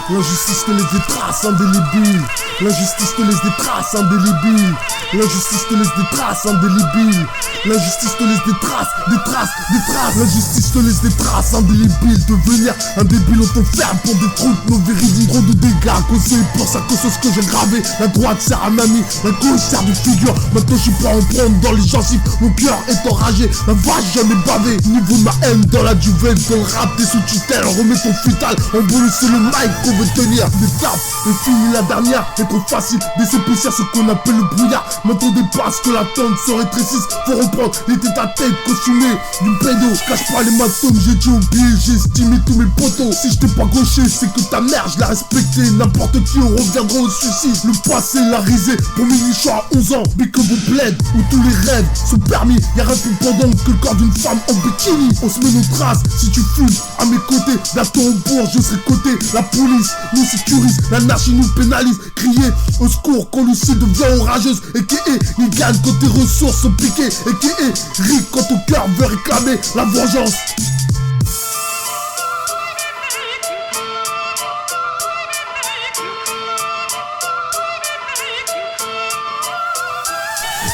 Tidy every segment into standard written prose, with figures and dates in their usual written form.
L'injustice te laisse des traces indélébiles. L'injustice te laisse des traces indélébiles. L'injustice te laisse des traces indélébiles. L'injustice te laisse des traces, des traces, des traces. L'injustice te laisse des traces indélébiles. Devenir un débile, on t'enferme pour des trucs non véridiques. Trop de dégâts causés pour ça que c'est ce que j'ai gravé. La droite sert à mamie, la gauche sert de figure. Maintenant je suis pas en prendre dans les gencives. Mon cœur est enragé, la vache j'en ai bavé. Niveau de ma haine dans la duvel, dans le rap, t'es sous tutelle. Remets ton futal, on brûle sur le mic qu'on veut tenir. L'étape est finie, la dernière est trop facile. Baisser poussière, ce qu'on appelle le brouillard. M'attendez pas à ce que la tente se rétrécisse. Faut reprendre les têtes à tête costumées du pédo. Cache pas les matomes, j'ai dû oublier, j'ai estimé tous mes potos. Si je t'ai pas gauché, c'est que ta mère, je l'ai respecté. N'importe qui, on reviendra au suicide. Le passé, la risée, pour mes nichons à 11 ans. Mais que vous plaide, où tous les rêves sont permis. Y'a rien de plus pendant que le corps d'une femme en bikini. On se met nos traces, si tu fumes à mes côtés. Bientôt au bourg, je serai coté. La police nous sécurise, l'anarchie nous pénalise. Crier au secours quand Lucie devient orageuse. Et qui est, il gagne quand tes ressources sont piquées. Et qui est, rit quand ton cœur veut réclamer la vengeance.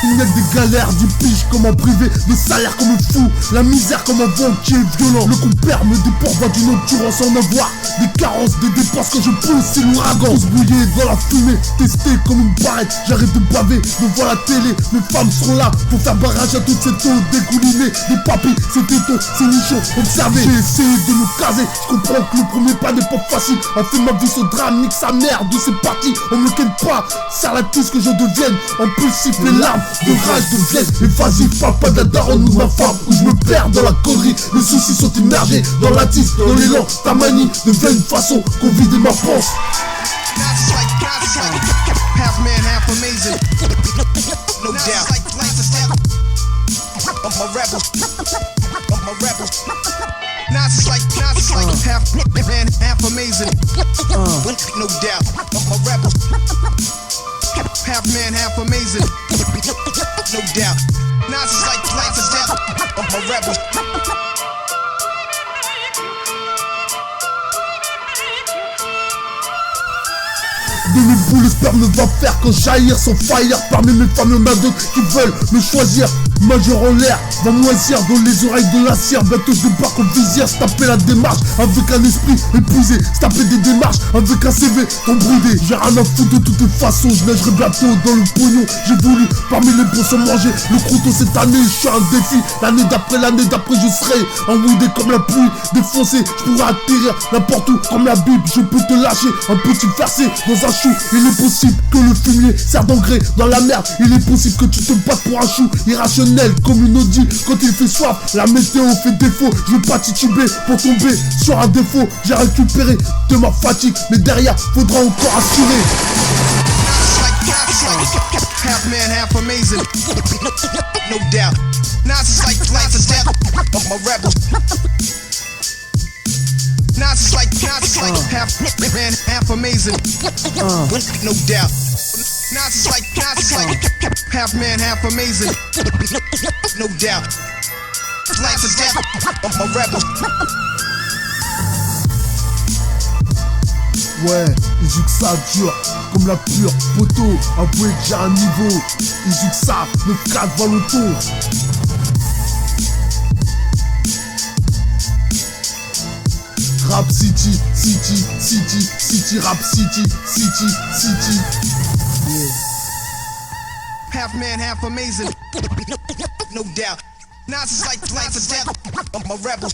Il y a que des galères, du pige comme en privé, des salaires comme un fou, la misère comme un vent qui est violent. Le compère me déporte d'une endurance en avoir des carences, des dépenses que je pousse, c'est l'ouragan. Tous bouillés dans la fumée, testé comme une barrette. J'arrête de baver devant la télé, mes femmes seront là pour faire barrage à toute cette eau dégoulinée. Des papis, c'est tétons, c'est nichons, observez. J'ai essayé de nous caser, je comprends que le premier pas n'est pas facile. En fait ma vie ce drame, nique sa mère, de c'est parti. On me ken pas, serre la tisse que je devienne impulsif, les larmes de rage deviennent. Et vas-y, papa de la daronne ou ma femme, où je me perds dans la connerie. Les soucis sont immergés dans la tisse, dans l'élan. Ta manie devient une façon qu'on vide ma France. Half man, half amazing. No doubt. I'm a rebel. I'm a rebel. Nas like half man, half amazing. No doubt. I'm a rebel. Half man, half amazing. No doubt. Nas is like I'm a rebel. De mes boules, le sperme va faire quand jaillir sans faillir. Parmi mes femmes, y'en a d'autres qui veulent me choisir. Majeur en l'air, va moisir dans les oreilles de la cire. Bientôt je débarque en visière, se taper la démarche avec un esprit épuisé. Se taper des démarches avec un CV embridé. J'ai rien à foutre de toutes les façons, je neigerai bientôt dans le pognon. J'ai voulu parmi les bons sans manger le croûton cette année. Je suis un défi, l'année d'après je serai enwoudé comme la pluie défoncée. Je pourrais atterrir n'importe où comme la Bible. Je peux te lâcher un petit versé dans un chou. Il est possible que le fumier sert d'engrais dans la merde. Il est possible que tu te battes pour un chou irrationnel comme une Audi quand il fait soif. La météo fait défaut, je veux pas tituber pour tomber sur un défaut. J'ai récupéré de ma fatigue, mais derrière faudra encore assurer. Half man, half amazing. No doubt. Nas is like I'm a rebel. Nas is like half man, half amazing. No doubt. Nas is like half man, half amazing. No doubt. Life is death. I'm a rebel. Ouais, ils jouent que ça dure, comme la pure poteau. Avouez que j'ai un niveau, ils jouent que ça, 9-4 Valenton. Rap City, City, City, City, Rap City, City, City. Yeah. Half man, half amazing. No doubt. Nas is like life is death. I'm a rebel.